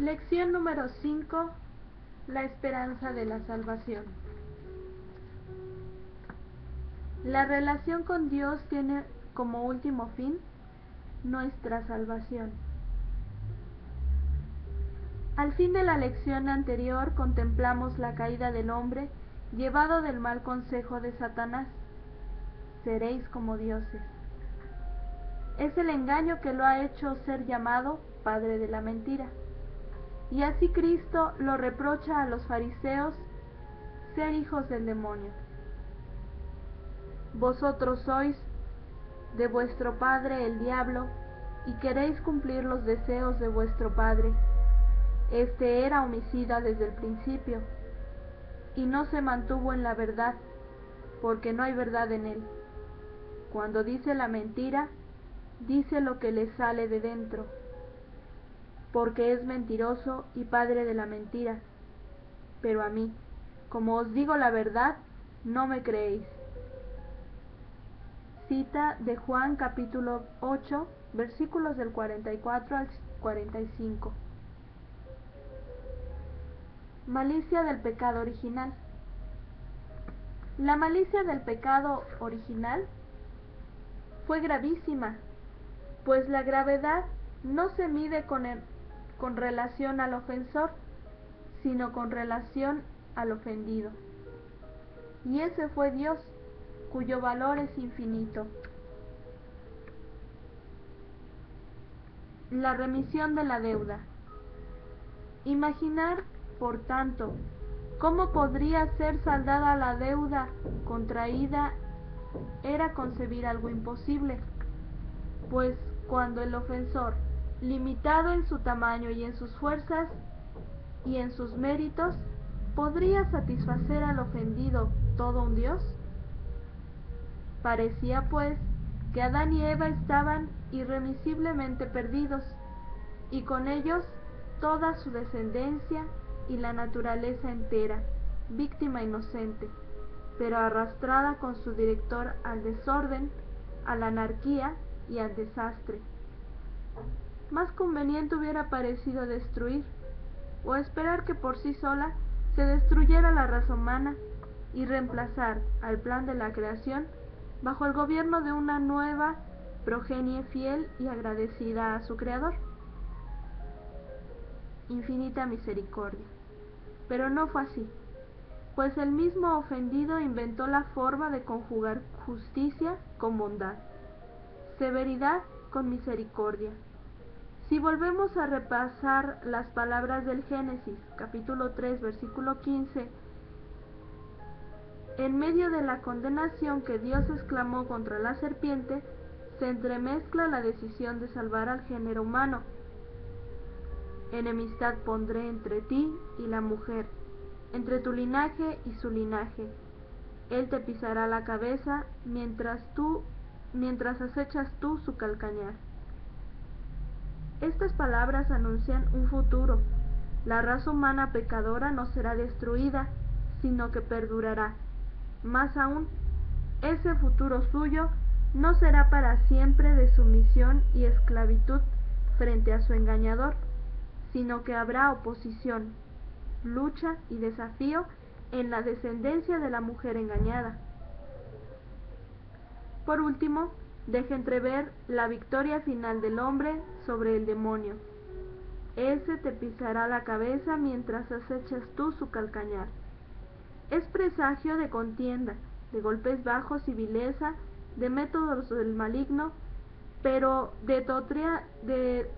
Lección número 5. La esperanza de la salvación. La relación con Dios tiene como último fin nuestra salvación. Al fin de la lección anterior contemplamos la caída del hombre llevado del mal consejo de Satanás. Seréis como dioses. Es el engaño que lo ha hecho ser llamado padre de la mentira. Y así Cristo lo reprocha a los fariseos ser hijos del demonio. Vosotros sois de vuestro padre el diablo, y queréis cumplir los deseos de vuestro padre. Este era homicida desde el principio, y no se mantuvo en la verdad, porque no hay verdad en él. Cuando dice la mentira, dice lo que le sale de dentro, porque es mentiroso y padre de la mentira. Pero a mí, como os digo la verdad, no me creéis. Cita de Juan capítulo 8, versículos del 44 al 45. Malicia del pecado original. La malicia del pecado original fue gravísima, pues la gravedad no se mide con relación al ofensor, sino con relación al ofendido. Y ese fue Dios, cuyo valor es infinito. La remisión de la deuda. Imaginar, por tanto, cómo podría ser saldada la deuda contraída era concebir algo imposible, pues cuando el ofensor, limitado en su tamaño y en sus fuerzas y en sus méritos, podría satisfacer al ofendido, todo un Dios. Parecía, pues, que Adán y Eva estaban irremisiblemente perdidos, y con ellos toda su descendencia y la naturaleza entera, víctima inocente, pero arrastrada con su director al desorden, a la anarquía y al desastre. Más conveniente hubiera parecido destruir, o esperar que por sí sola se destruyera la raza humana y reemplazar al plan de la creación bajo el gobierno de una nueva progenie fiel y agradecida a su Creador. Infinita misericordia. Pero no fue así, pues el mismo ofendido inventó la forma de conjugar justicia con bondad, severidad con misericordia. Si volvemos a repasar las palabras del Génesis, capítulo 3, versículo 15, en medio de la condenación que Dios exclamó contra la serpiente, se entremezcla la decisión de salvar al género humano. Enemistad pondré entre ti y la mujer, entre tu linaje y su linaje. Él te pisará la cabeza mientras acechas tú su calcañar. Estas palabras anuncian un futuro. La raza humana pecadora no será destruida, sino que perdurará. Más aún, ese futuro suyo no será para siempre de sumisión y esclavitud frente a su engañador, sino que habrá oposición, lucha y desafío en la descendencia de la mujer engañada. Por último, deja entrever la victoria final del hombre sobre el demonio. Ese te pisará la cabeza mientras acechas tú su calcañar. Es presagio de contienda, de golpes bajos y vileza, de métodos del maligno, pero de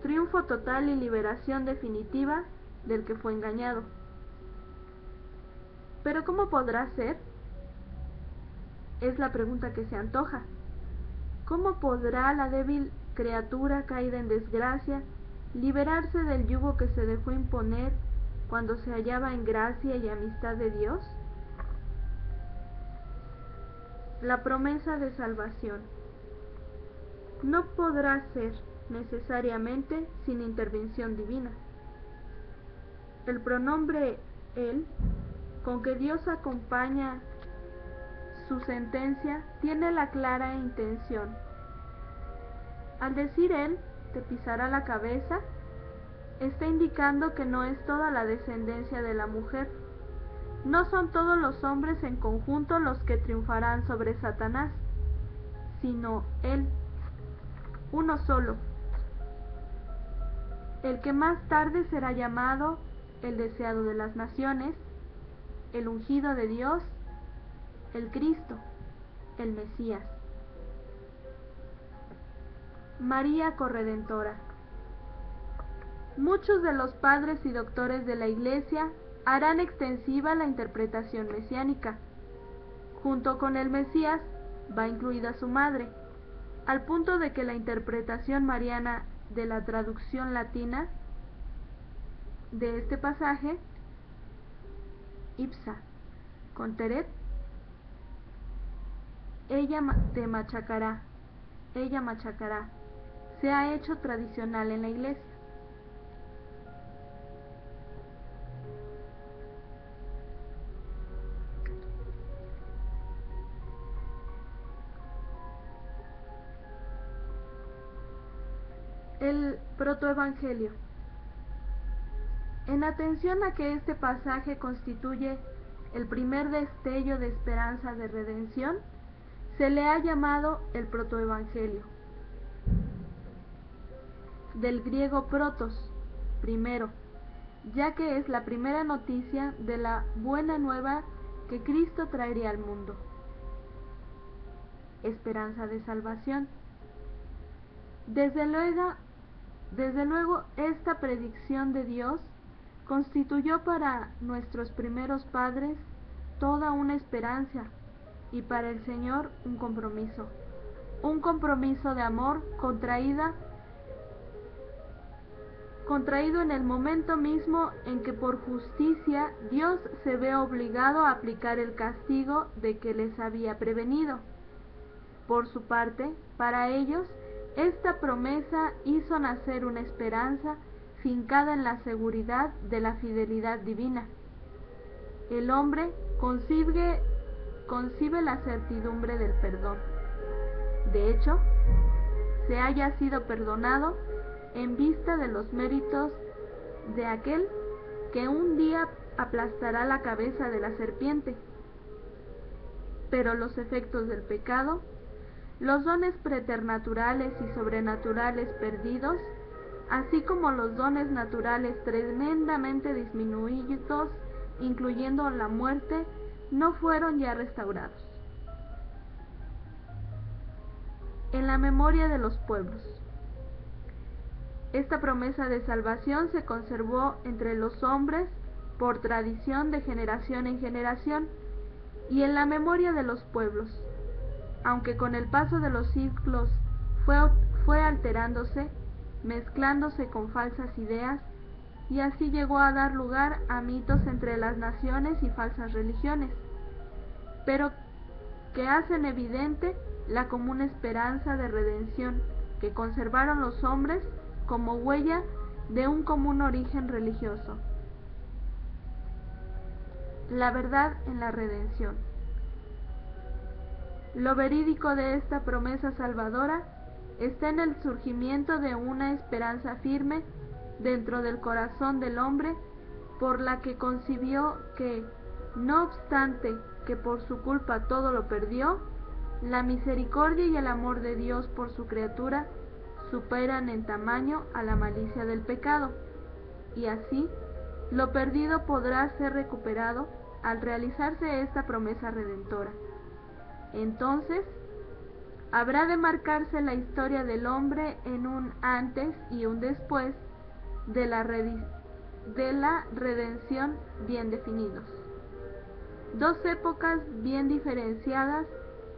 triunfo total y liberación definitiva del que fue engañado. ¿Pero cómo podrá ser? Es la pregunta que se antoja. ¿Cómo podrá la débil criatura caída en desgracia liberarse del yugo que se dejó imponer cuando se hallaba en gracia y amistad de Dios? La promesa de salvación no podrá ser necesariamente sin intervención divina. El pronombre él, con que Dios acompaña su sentencia, tiene la clara intención. Al decir él, te pisará la cabeza, está indicando que no es toda la descendencia de la mujer. No son todos los hombres en conjunto los que triunfarán sobre Satanás, sino él, uno solo, el que más tarde será llamado el deseado de las naciones, el ungido de Dios, el Cristo, el Mesías. María Corredentora. Muchos de los padres y doctores de la Iglesia harán extensiva la interpretación mesiánica. Junto con el Mesías va incluida su madre, al punto de que la interpretación mariana de la traducción latina de este pasaje, ipsa conteret, ella machacará, se ha hecho tradicional en la Iglesia. El protoevangelio. En atención a que este pasaje constituye el primer destello de esperanza de redención, se le ha llamado el protoevangelio. Del griego protos, primero, ya que es la primera noticia de la buena nueva que Cristo traería al mundo. Esperanza de salvación. Desde luego, esta predicción de Dios constituyó para nuestros primeros padres toda una esperanza y para el Señor un compromiso de amor contraído en el momento mismo en que por justicia Dios se ve obligado a aplicar el castigo de que les había prevenido. Por su parte, para ellos, esta promesa hizo nacer una esperanza fincada en la seguridad de la fidelidad divina. El hombre concibe la certidumbre del perdón. De hecho, se haya sido perdonado en vista de los méritos de aquel que un día aplastará la cabeza de la serpiente. Pero los efectos del pecado, los dones preternaturales y sobrenaturales perdidos, así como los dones naturales tremendamente disminuidos, incluyendo la muerte, no fueron ya restaurados. En la memoria de los pueblos. Esta promesa de salvación se conservó entre los hombres por tradición de generación en generación y en la memoria de los pueblos, aunque con el paso de los siglos fue alterándose, mezclándose con falsas ideas, y así llegó a dar lugar a mitos entre las naciones y falsas religiones, pero que hacen evidente la común esperanza de redención que conservaron los hombres como huella de un común origen religioso. La verdad en la redención. Lo verídico de esta promesa salvadora está en el surgimiento de una esperanza firme dentro del corazón del hombre, por la que concibió que, no obstante que por su culpa todo lo perdió, la misericordia y el amor de Dios por su criatura superan en tamaño a la malicia del pecado, y así lo perdido podrá ser recuperado al realizarse esta promesa redentora. Entonces, habrá de marcarse la historia del hombre en un antes y un después de la redención bien definidos. Dos épocas bien diferenciadas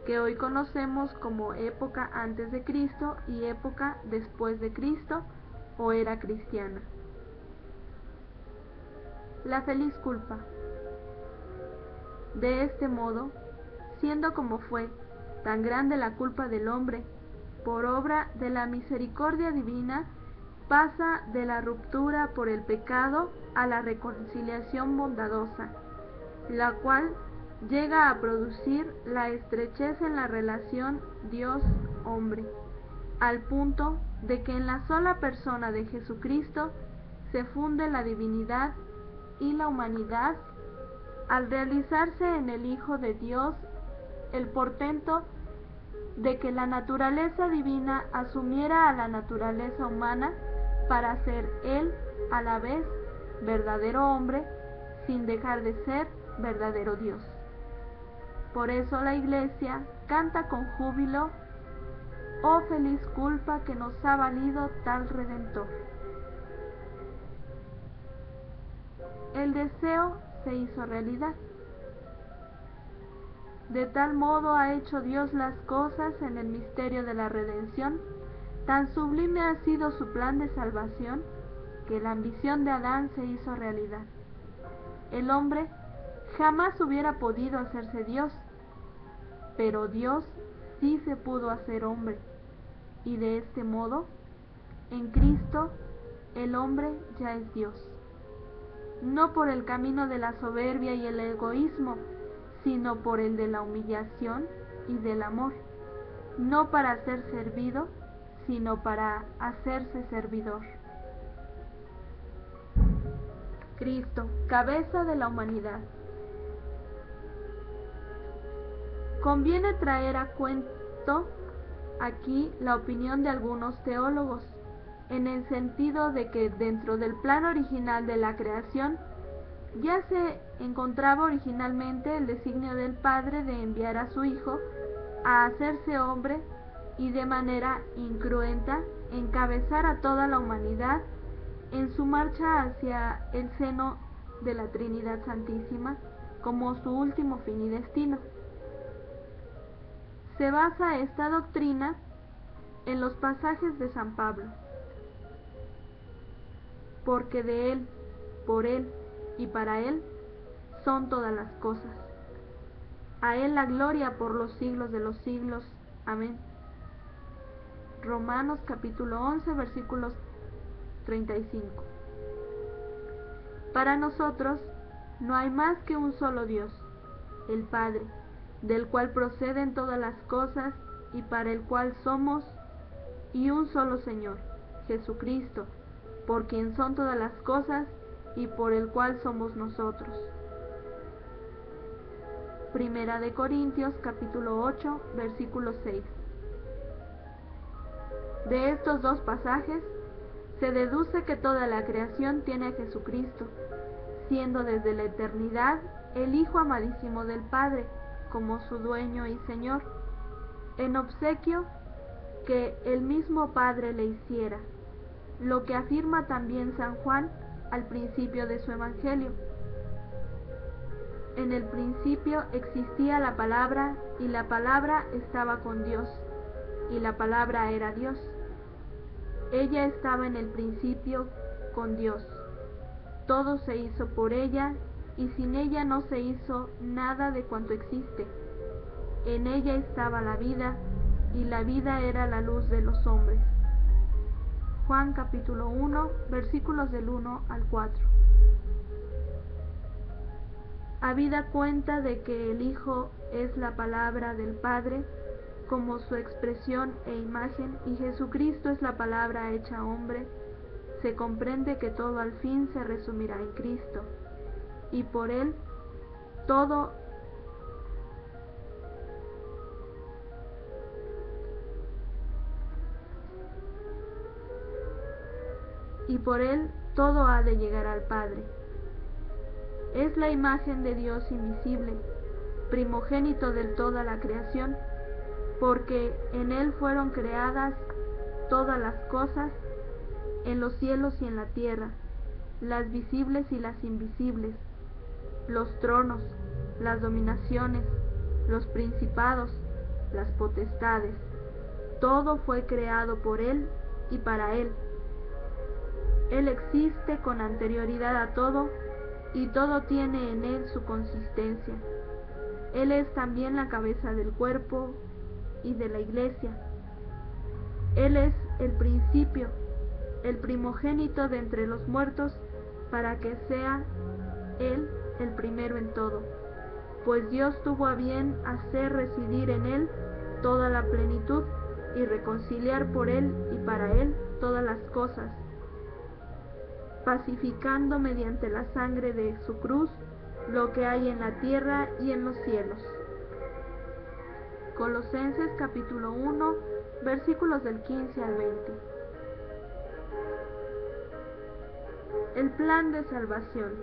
que hoy conocemos como época antes de Cristo y época después de Cristo o era cristiana. La feliz culpa. De este modo, siendo como fue tan grande la culpa del hombre, por obra de la misericordia divina, pasa de la ruptura por el pecado a la reconciliación bondadosa, la cual llega a producir la estrechez en la relación Dios-hombre, al punto de que en la sola persona de Jesucristo se funde la divinidad y la humanidad, al realizarse en el Hijo de Dios el portento de que la naturaleza divina asumiera a la naturaleza humana para ser Él a la vez verdadero hombre, sin dejar de ser verdadero Dios. Por eso la Iglesia canta con júbilo: oh feliz culpa que nos ha valido tal Redentor. El deseo se hizo realidad. De tal modo ha hecho Dios las cosas en el misterio de la redención, tan sublime ha sido su plan de salvación, que la ambición de Adán se hizo realidad. El hombre jamás hubiera podido hacerse Dios, pero Dios sí se pudo hacer hombre, y de este modo, en Cristo, el hombre ya es Dios. No por el camino de la soberbia y el egoísmo, sino por el de la humillación y del amor, no para ser servido, sino para hacerse servidor. Cristo, cabeza de la humanidad. Conviene traer a cuento aquí la opinión de algunos teólogos, en el sentido de que dentro del plan original de la creación ya se encontraba originalmente el designio del Padre de enviar a su Hijo a hacerse hombre y de manera incruenta encabezar a toda la humanidad en su marcha hacia el seno de la Trinidad Santísima como su último fin y destino. Se basa esta doctrina en los pasajes de San Pablo: porque de Él, por Él y para Él son todas las cosas. A Él la gloria por los siglos de los siglos. Amén. Romanos capítulo 11, versículos 35. Para nosotros no hay más que un solo Dios, el Padre, del cual proceden todas las cosas y para el cual somos, y un solo Señor, Jesucristo, por quien son todas las cosas y por el cual somos nosotros. Primera de Corintios capítulo 8, versículo 6. De estos dos pasajes se deduce que toda la creación tiene a Jesucristo, siendo desde la eternidad el Hijo amadísimo del Padre, como su dueño y Señor, en obsequio que el mismo Padre le hiciera, lo que afirma también San Juan al principio de su Evangelio. En el principio existía la palabra, y la palabra estaba con Dios, y la palabra era Dios. Ella estaba en el principio con Dios. Todo se hizo por ella, y sin ella no se hizo nada de cuanto existe. En ella estaba la vida, y la vida era la luz de los hombres. Juan capítulo 1, versículos del 1 al 4. Habida cuenta de que el Hijo es la palabra del Padre, como su expresión e imagen, y Jesucristo es la palabra hecha hombre, se comprende que todo al fin se resumirá en Cristo, y por Él todo ha de llegar al Padre. Es la imagen de Dios invisible, primogénito de toda la creación, porque en Él fueron creadas todas las cosas, en los cielos y en la tierra, las visibles y las invisibles, los tronos, las dominaciones, los principados, las potestades. Todo fue creado por Él y para Él. Él existe con anterioridad a todo, y todo tiene en Él su consistencia. Él es también la cabeza del cuerpo y de la Iglesia. Él es el principio, el primogénito de entre los muertos, para que sea Él el primero en todo. Pues Dios tuvo a bien hacer residir en Él toda la plenitud, y y reconciliar por Él y para Él todas las cosas, pacificando mediante la sangre de su cruz lo que hay en la tierra y en los cielos. Colosenses capítulo 1, versículos del 15 al 20. El plan de salvación.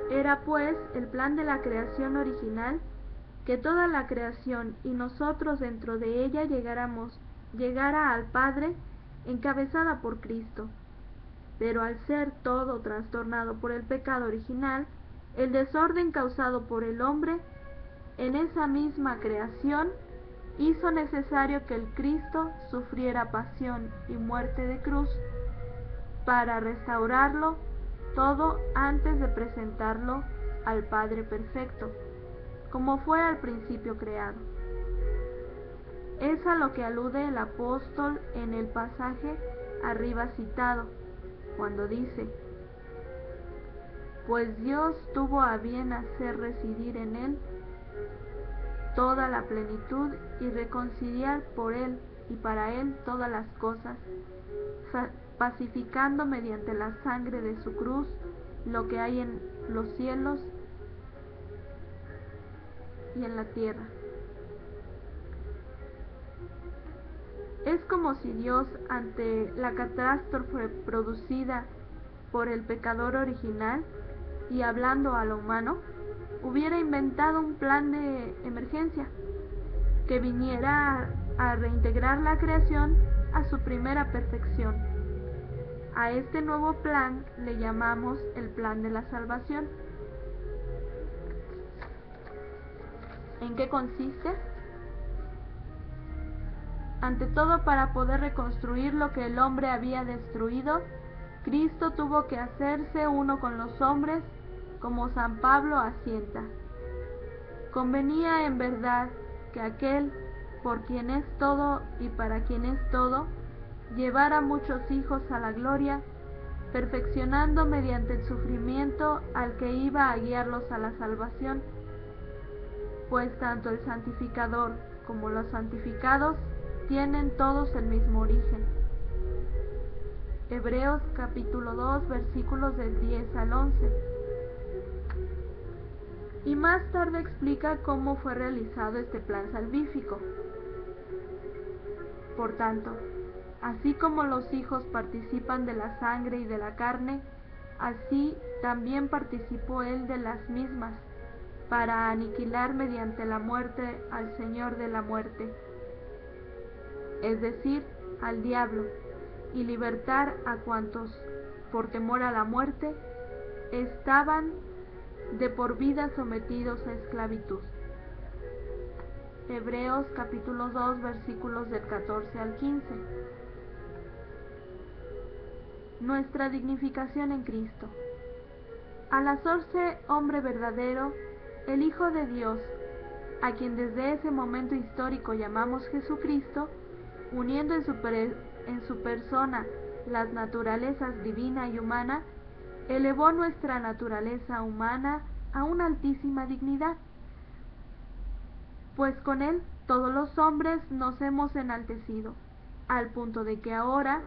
Era pues el plan de la creación original que toda la creación y nosotros dentro de ella llegara al Padre encabezada por Cristo. Pero al ser todo trastornado por el pecado original, el desorden causado por el hombre, en esa misma creación, hizo necesario que el Cristo sufriera pasión y muerte de cruz para restaurarlo todo antes de presentarlo al Padre perfecto, como fue al principio creado. Es a lo que alude el apóstol en el pasaje arriba citado, cuando dice: pues Dios tuvo a bien hacer residir en él toda la plenitud y reconciliar por él y para él todas las cosas, pacificando mediante la sangre de su cruz lo que hay en los cielos y en la tierra. Es como si Dios, ante la catástrofe producida por el pecador original y hablando a lo humano, hubiera inventado un plan de emergencia que viniera a reintegrar la creación a su primera perfección. A este nuevo plan le llamamos el plan de la salvación. ¿En qué consiste? Ante todo, para poder reconstruir lo que el hombre había destruido, Cristo tuvo que hacerse uno con los hombres, como San Pablo asienta. Convenía en verdad que aquel por quien es todo y para quien es todo, llevara muchos hijos a la gloria, perfeccionando mediante el sufrimiento al que iba a guiarlos a la salvación, pues tanto el santificador como los santificados tienen todos el mismo origen. Hebreos capítulo 2, versículos del 10 al 11. Y más tarde explica cómo fue realizado este plan salvífico. Por tanto, así como los hijos participan de la sangre y de la carne, así también participó él de las mismas, para aniquilar mediante la muerte al Señor de la muerte, es decir, al diablo, y libertar a cuantos, por temor a la muerte, estaban de por vida sometidos a esclavitud. Hebreos capítulo 2, versículos del 14 al 15. Nuestra dignificación en Cristo. Al hacerse hombre verdadero, el Hijo de Dios, a quien desde ese momento histórico llamamos Jesucristo, uniendo en su persona las naturalezas divina y humana, elevó nuestra naturaleza humana a una altísima dignidad, pues con él todos los hombres nos hemos enaltecido, al punto de que ahora,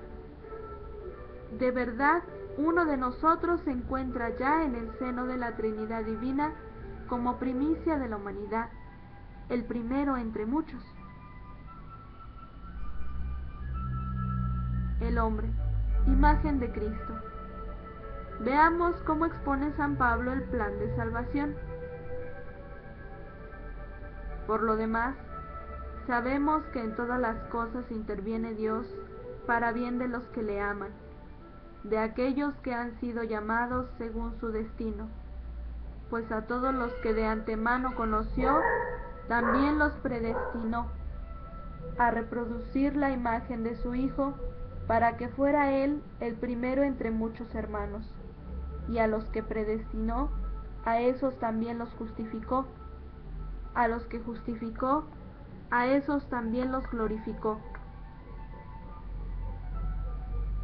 de verdad, uno de nosotros se encuentra ya en el seno de la Trinidad Divina como primicia de la humanidad, el primero entre muchos. El hombre, imagen de Cristo. Veamos cómo expone San Pablo el plan de salvación. Por lo demás, sabemos que en todas las cosas interviene Dios para bien de los que le aman, de aquellos que han sido llamados según su destino, pues a todos los que de antemano conoció, también los predestinó a reproducir la imagen de su Hijo, para que fuera Él el primero entre muchos hermanos. Y a los que predestinó, a esos también los justificó. A los que justificó, a esos también los glorificó.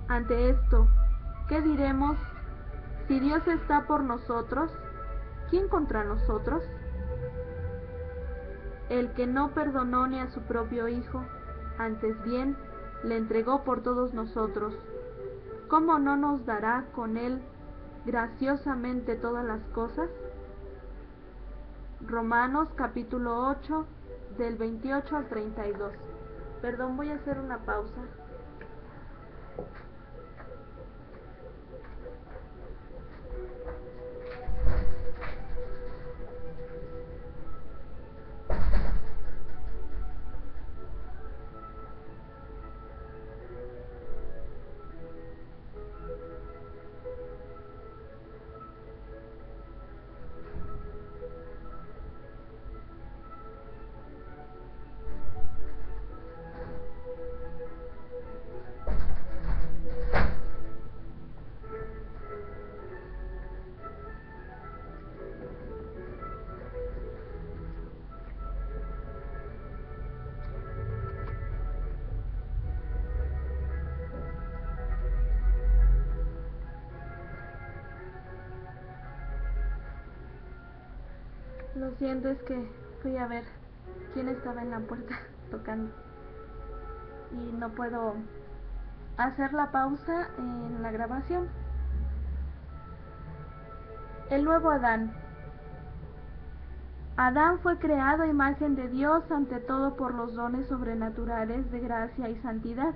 Ante esto, ¿qué diremos? Si Dios está por nosotros, ¿quién contra nosotros? El que no perdonó ni a su propio Hijo, antes bien, le entregó por todos nosotros. ¿Cómo no nos dará con él graciosamente todas las cosas? Romanos capítulo 8, del 28 al 32. Perdón, voy a hacer una pausa. Lo siento, es que fui a ver quién estaba en la puerta tocando y no puedo hacer la pausa en la grabación. El nuevo Adán. Adán fue creado a imagen de Dios ante todo por los dones sobrenaturales de gracia y santidad.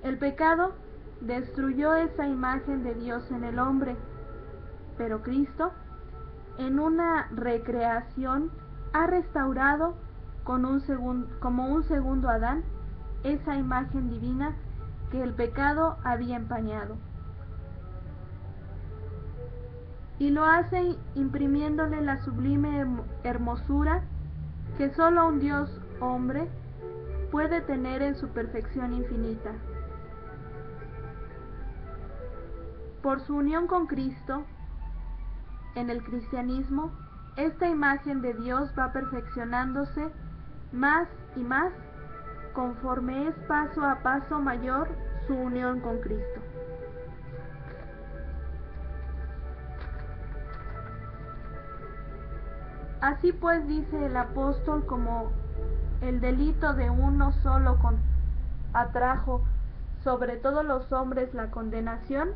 El pecado destruyó esa imagen de Dios en el hombre, pero Cristo, en una recreación, ha restaurado como un segundo Adán esa imagen divina que el pecado había empañado. Y lo hace imprimiéndole la sublime hermosura que solo un Dios hombre puede tener en su perfección infinita. Por su unión con Cristo, en el cristianismo, esta imagen de Dios va perfeccionándose más y más conforme es paso a paso mayor su unión con Cristo. Así pues, dice el apóstol, como el delito de uno solo atrajo sobre todos los hombres la condenación,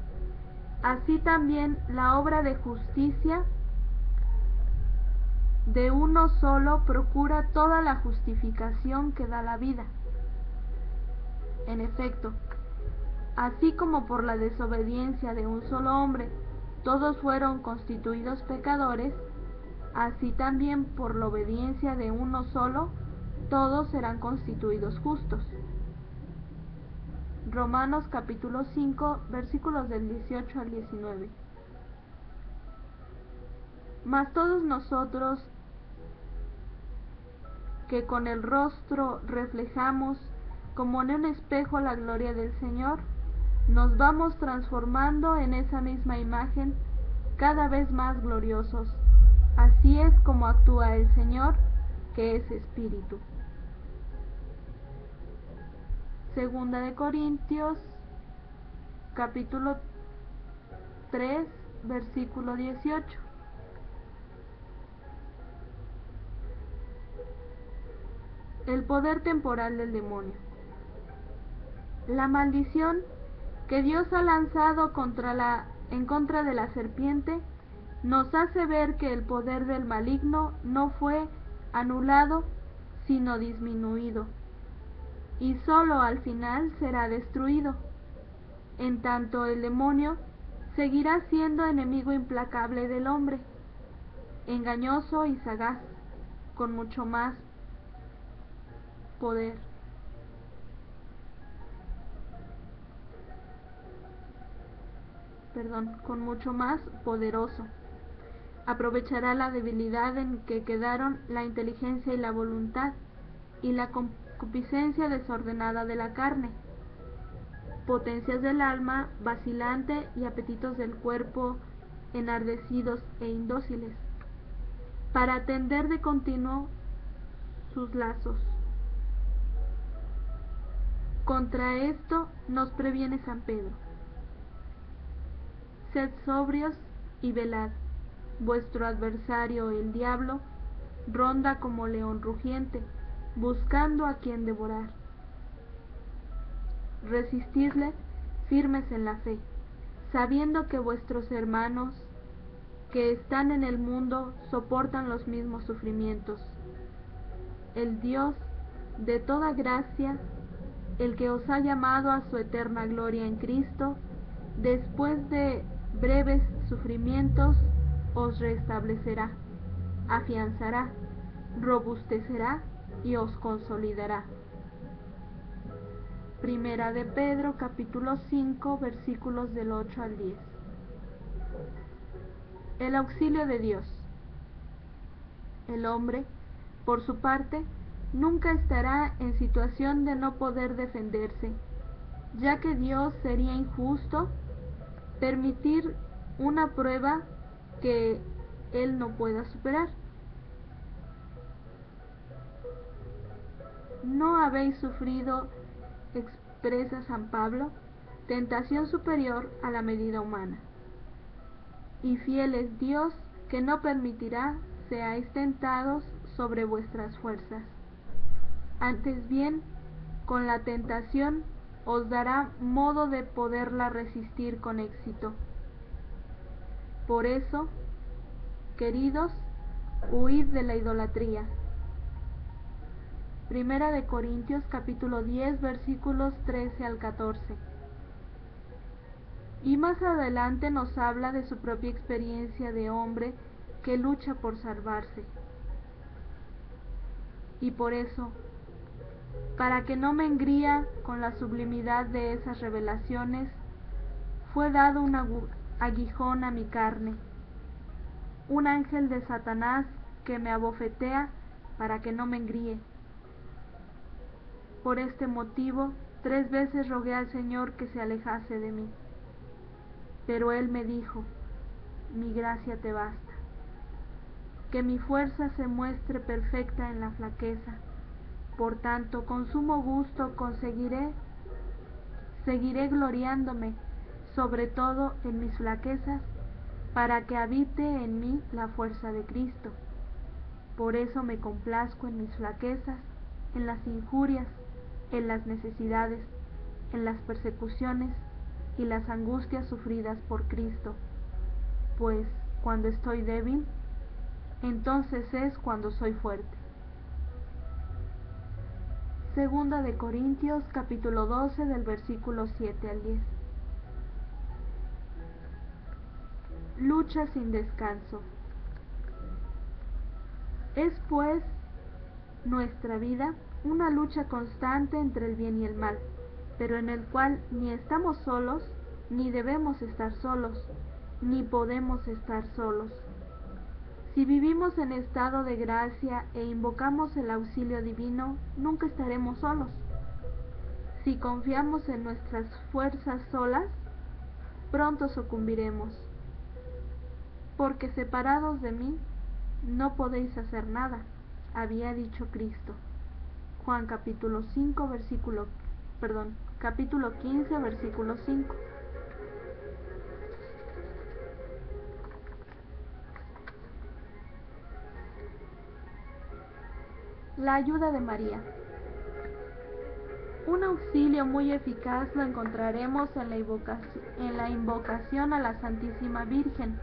así también la obra de justicia de uno solo procura toda la justificación que da la vida. En efecto, así como por la desobediencia de un solo hombre todos fueron constituidos pecadores, así también por la obediencia de uno solo todos serán constituidos justos. Romanos capítulo 5, versículos del 18 al 19. Mas todos nosotros, que con el rostro reflejamos como en un espejo la gloria del Señor, nos vamos transformando en esa misma imagen cada vez más gloriosos. Así es como actúa el Señor, que es Espíritu. Segunda de Corintios, capítulo 3, versículo 18. El poder temporal del demonio. La maldición que Dios ha lanzado en contra de la serpiente nos hace ver que el poder del maligno no fue anulado, sino disminuido, y solo al final será destruido. En tanto, el demonio seguirá siendo enemigo implacable del hombre, engañoso y sagaz, con mucho más poder. Con mucho más poderoso. Aprovechará la debilidad en que quedaron la inteligencia y la voluntad, y la concupiscencia desordenada de la carne, potencias del alma vacilante y apetitos del cuerpo enardecidos e indóciles, para tender de continuo sus lazos. Contra esto nos previene San Pedro: sed sobrios y velad. Vuestro adversario, el diablo, ronda como león rugiente, buscando a quien devorar, resistidle firmes en la fe, sabiendo que vuestros hermanos que están en el mundo soportan los mismos sufrimientos. El Dios de toda gracia, el que os ha llamado a su eterna gloria en Cristo, después de breves sufrimientos, os restablecerá, afianzará, robustecerá y os consolidará. Primera de Pedro, capítulo 5, versículos del 8 al 10. El auxilio de Dios. El hombre, por su parte, nunca estará en situación de no poder defenderse, ya que Dios sería injusto permitir una prueba que él no pueda superar. ¿No habéis sufrido, expresa San Pablo, tentación superior a la medida humana? Y fiel es Dios, que no permitirá seáis tentados sobre vuestras fuerzas. Antes bien, con la tentación os dará modo de poderla resistir con éxito. Por eso, queridos, huid de la idolatría. Primera de Corintios capítulo 10 versículos 13 al 14. Y más adelante nos habla de su propia experiencia de hombre que lucha por salvarse. Y por eso, para que no me engría con la sublimidad de esas revelaciones, fue dado un aguijón a mi carne, un ángel de Satanás que me abofetea para que no me engríe. Por este motivo, 3 veces rogué al Señor que se alejase de mí. Pero Él me dijo: mi gracia te basta, que mi fuerza se muestre perfecta en la flaqueza. Por tanto, con sumo gusto seguiré gloriándome, sobre todo en mis flaquezas, para que habite en mí la fuerza de Cristo. Por eso me complazco en mis flaquezas, en las injurias, en las necesidades, en las persecuciones y las angustias sufridas por Cristo. Pues cuando estoy débil, entonces es cuando soy fuerte. Segunda de Corintios capítulo 12 del versículo 7 al 10. Lucha sin descanso. Es pues nuestra vida una lucha constante entre el bien y el mal, pero en el cual ni estamos solos, ni debemos estar solos, ni podemos estar solos. Si vivimos en estado de gracia e invocamos el auxilio divino, nunca estaremos solos. Si confiamos en nuestras fuerzas solas, pronto sucumbiremos. Porque separados de mí, no podéis hacer nada, había dicho Cristo. Juan capítulo 15, versículo 5. La ayuda de María. Un auxilio muy eficaz lo encontraremos en la invocación a la Santísima Virgen,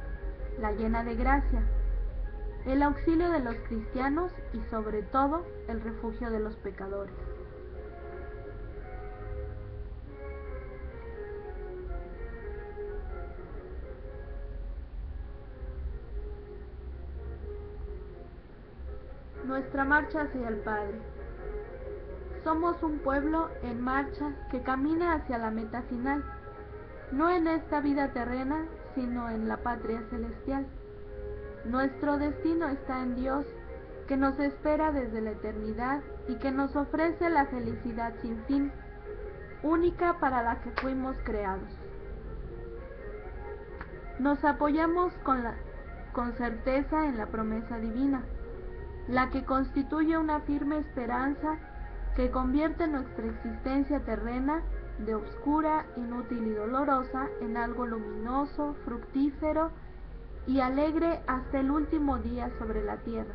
la llena de gracia, el auxilio de los cristianos y sobre todo el refugio de los pecadores. Nuestra marcha hacia el Padre. Somos un pueblo en marcha que camina hacia la meta final, no en esta vida terrena, sino en la patria celestial. Nuestro destino está en Dios, que nos espera desde la eternidad y que nos ofrece la felicidad sin fin, única para la que fuimos creados. Nos apoyamos con certeza en la promesa divina, la que constituye una firme esperanza que convierte nuestra existencia terrena de oscura, inútil y dolorosa en algo luminoso, fructífero y alegre hasta el último día sobre la tierra.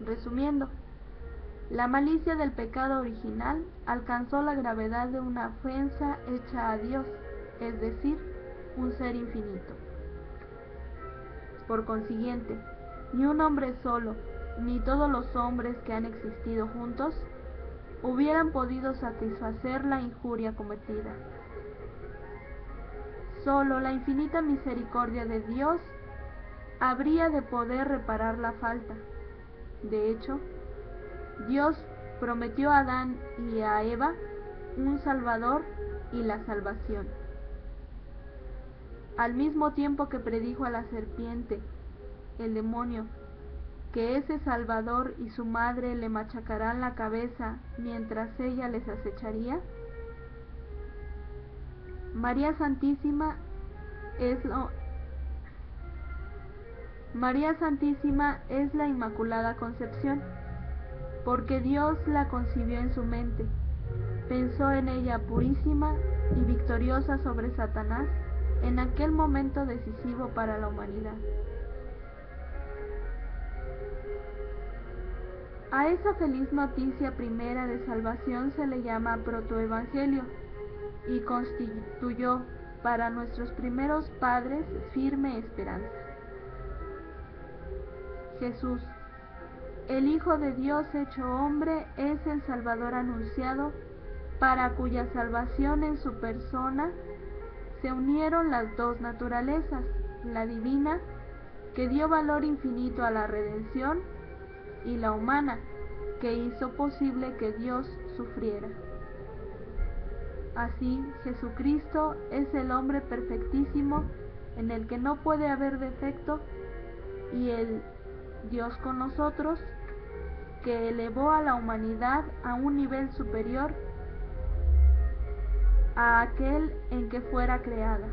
Resumiendo, La malicia del pecado original alcanzó la gravedad de una ofensa hecha a Dios, es decir, un ser infinito. Por consiguiente, ni un hombre solo, ni todos los hombres que han existido juntos, hubieran podido satisfacer la injuria cometida. Solo la infinita misericordia de Dios habría de poder reparar la falta. De hecho, Dios prometió a Adán y a Eva un Salvador y la salvación. Al mismo tiempo que predijo a la serpiente, el demonio, que ese Salvador y su madre le machacarán la cabeza mientras ella les acecharía, María Santísima es la Inmaculada Concepción, porque Dios la concibió en su mente, pensó en ella purísima y victoriosa sobre Satanás en aquel momento decisivo para la humanidad. A esa feliz noticia primera de salvación se le llama protoevangelio y constituyó para nuestros primeros padres firme esperanza. Jesús, el Hijo de Dios hecho hombre, es el Salvador anunciado, para cuya salvación en su persona se unieron las dos naturalezas, la divina, que dio valor infinito a la redención, y la humana, que hizo posible que Dios sufriera. Así, Jesucristo es el hombre perfectísimo, en el que no puede haber defecto, y el Dios con nosotros, que elevó a la humanidad a un nivel superior a aquel en que fuera creada.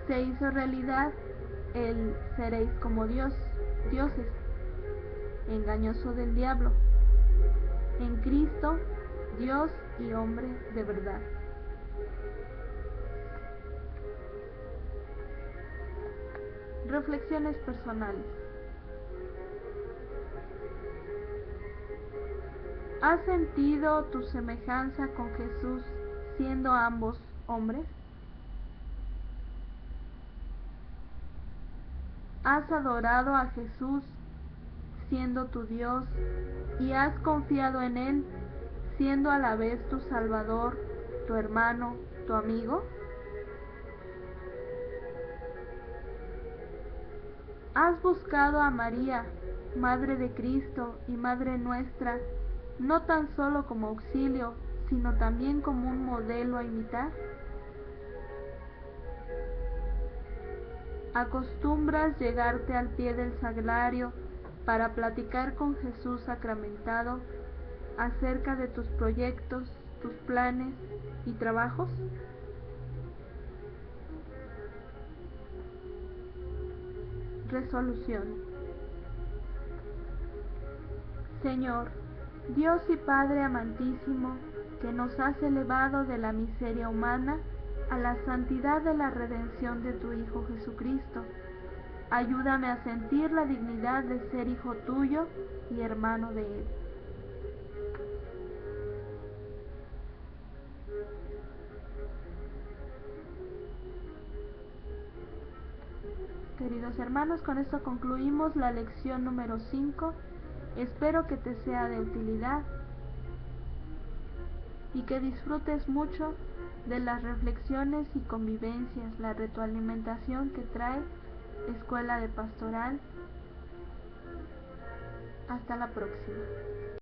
Se hizo realidad el seréis como dioses, engañoso del diablo, en Cristo, Dios y hombre de verdad. Reflexiones personales. ¿Has sentido tu semejanza con Jesús siendo ambos hombres? ¿Has adorado a Jesús siendo tu Dios y has confiado en Él siendo a la vez tu Salvador, tu hermano, tu amigo? ¿Has buscado a María, Madre de Cristo y Madre nuestra, no tan solo como auxilio, sino también como un modelo a imitar? ¿Acostumbras llegarte al pie del sagrario para platicar con Jesús sacramentado acerca de tus proyectos, tus planes y trabajos? Resolución. Señor, Dios y Padre amantísimo, que nos has elevado de la miseria humana a la santidad de la redención de tu Hijo Jesucristo, ayúdame a sentir la dignidad de ser hijo tuyo y hermano de Él. Queridos hermanos, con esto concluimos la lección número 5. Espero que te sea de utilidad y que disfrutes mucho de las reflexiones y convivencias, la retroalimentación que trae Escuela de Pastoral. Hasta la próxima.